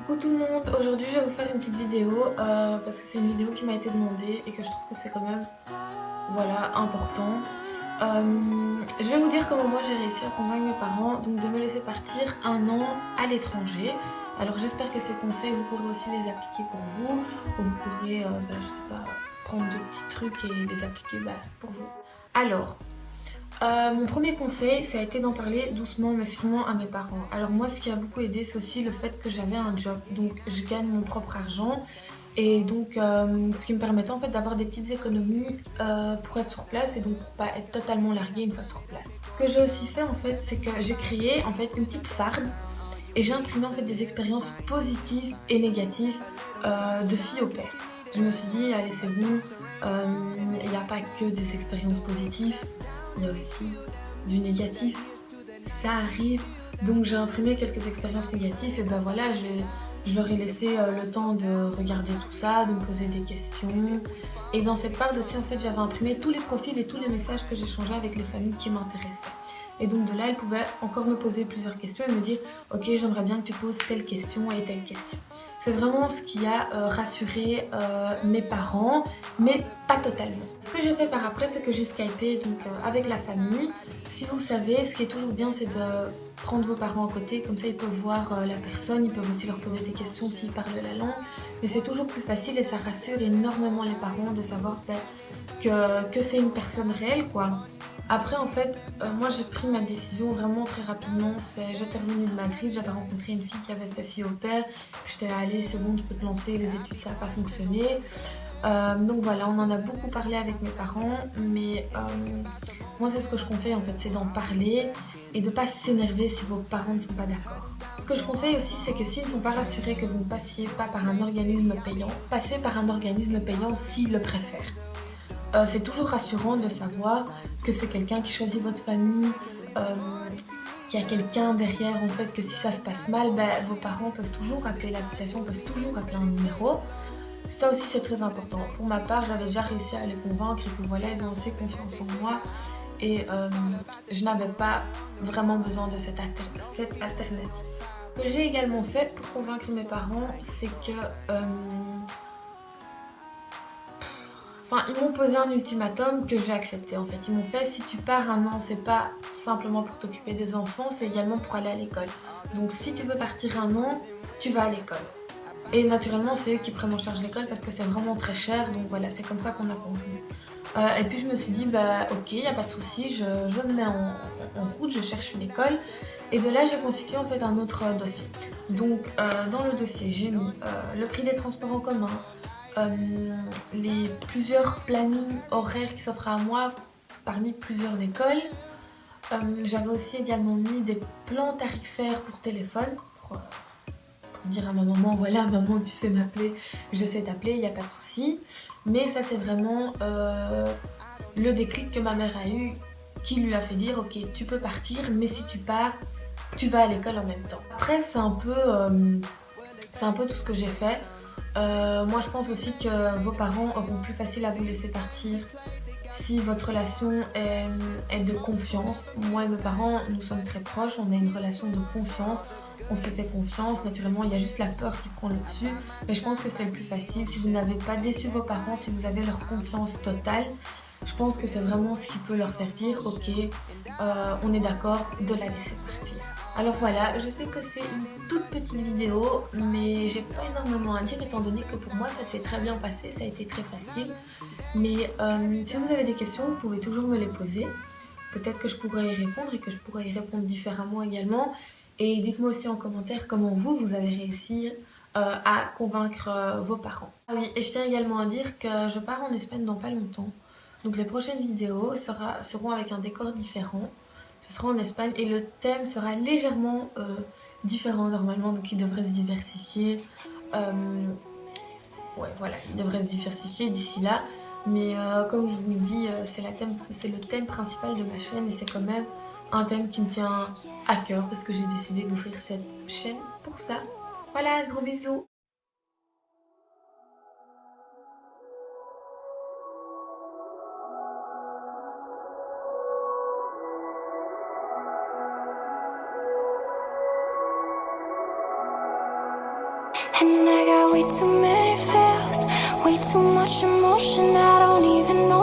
Coucou tout le monde, aujourd'hui je vais vous faire une petite vidéo parce que c'est une vidéo qui m'a été demandée et que je trouve que c'est quand même voilà, important. Je vais vous dire comment moi j'ai réussi à convaincre mes parents donc de me laisser partir 1 an à l'étranger. Alors j'espère que ces conseils vous pourrez aussi les appliquer pour vous, ou vous pourrez, je sais pas, prendre 2 petits trucs et les appliquer pour vous. Alors, mon premier conseil, ça a été d'en parler doucement mais sûrement à mes parents. Alors moi, ce qui a beaucoup aidé, c'est aussi le fait que j'avais un job. Donc je gagne mon propre argent et donc ce qui me permettait en fait d'avoir des petites économies pour être sur place et donc pour pas être totalement larguée une fois sur place. Ce que j'ai aussi fait en fait, c'est que j'ai créé en fait une petite farde et j'ai imprimé en fait des expériences positives et négatives de filles au père. Je me suis dit, allez c'est bon, il n'y a pas que des expériences positives, il y a aussi du négatif, ça arrive. Donc j'ai imprimé quelques expériences négatives et ben voilà, je leur ai laissé le temps de regarder tout ça, de me poser des questions. Et dans cette part aussi en fait j'avais imprimé tous les profils et tous les messages que j'échangeais avec les familles qui m'intéressaient. Et donc de là, elle pouvait encore me poser plusieurs questions et me dire ok, j'aimerais bien que tu poses telle question et telle question. C'est vraiment ce qui a rassuré mes parents, mais pas totalement. Ce que j'ai fait par après, c'est que j'ai skypé donc, avec la famille. Si vous savez, ce qui est toujours bien, c'est de prendre vos parents à côté, comme ça ils peuvent voir la personne, ils peuvent aussi leur poser des questions s'ils parlent la langue. Mais c'est toujours plus facile et ça rassure énormément les parents de savoir que c'est une personne réelle quoi. Après en fait, moi j'ai pris ma décision vraiment très rapidement. J'étais revenue de Madrid, j'avais rencontré une fille qui avait fait fille au père. J'étais là, allez c'est bon, tu peux te lancer, les études ça n'a pas fonctionné. Donc voilà, on en a beaucoup parlé avec mes parents, mais moi c'est ce que je conseille en fait, c'est d'en parler et de ne pas s'énerver si vos parents ne sont pas d'accord. Ce que je conseille aussi, c'est que s'ils ne sont pas rassurés que vous ne passiez pas par un organisme payant, passez par un organisme payant s'ils le préfèrent. C'est toujours rassurant de savoir que c'est quelqu'un qui choisit votre famille, euh, qu'il y a quelqu'un derrière en fait, que si ça se passe mal, vos parents peuvent toujours appeler l'association, peuvent toujours appeler un numéro. Ça aussi c'est très important. Pour ma part, j'avais déjà réussi à les convaincre et que voilà, ils ont aussi confiance en moi. Et je n'avais pas vraiment besoin de cette alternative. Ce que j'ai également fait pour convaincre mes parents, c'est que enfin, ils m'ont posé un ultimatum que j'ai accepté en fait. Ils m'ont fait si tu pars 1 an, c'est pas simplement pour t'occuper des enfants, c'est également pour aller à l'école. Donc si tu veux partir 1 an, tu vas à l'école. Et naturellement, c'est eux qui prennent en charge l'école parce que c'est vraiment très cher. Donc voilà, c'est comme ça qu'on a convenu. Et puis je me suis dit, bah ok, y a pas de souci, je me mets en route, je cherche une école. Et de là, j'ai constitué en fait un autre dossier. Donc dans le dossier, j'ai mis le prix des transports en commun, les plusieurs plannings horaires qui s'offrent à moi parmi plusieurs écoles. J'avais aussi également mis des plans tarifaires pour téléphone, pour dire à ma maman, voilà maman tu sais m'appeler, je sais t'appeler, il n'y a pas de souci. Mais ça c'est vraiment le déclic que ma mère a eu qui lui a fait dire ok tu peux partir mais si tu pars tu vas à l'école en même temps. Après c'est un peu tout ce que j'ai fait. Moi je pense aussi que vos parents auront plus facile à vous laisser partir si votre relation est de confiance. Moi et mes parents, nous sommes très proches, on a une relation de confiance, on se fait confiance. Naturellement, il y a juste la peur qui prend le dessus, mais je pense que c'est le plus facile. Si vous n'avez pas déçu vos parents, si vous avez leur confiance totale, je pense que c'est vraiment ce qui peut leur faire dire ok, on est d'accord de la laisser partir. Alors voilà, je sais que c'est une toute petite vidéo, mais j'ai pas énormément à dire étant donné que pour moi ça s'est très bien passé, ça a été très facile. Mais si vous avez des questions, vous pouvez toujours me les poser. Peut-être que je pourrais y répondre et que je pourrais y répondre différemment également. Et dites-moi aussi en commentaire comment vous avez réussi à convaincre vos parents. Ah oui, et je tiens également à dire que je pars en Espagne dans pas longtemps. Donc les prochaines vidéos seront avec un décor différent. Ce sera en Espagne et le thème sera légèrement différent normalement. Donc il devrait se diversifier. Ouais, voilà, il devrait se diversifier d'ici là. Mais comme je vous le dis, c'est le thème principal de ma chaîne et c'est quand même un thème qui me tient à cœur parce que j'ai décidé d'ouvrir cette chaîne pour ça. Voilà, gros bisous! And I got way too many feels, way too much emotion I don't even know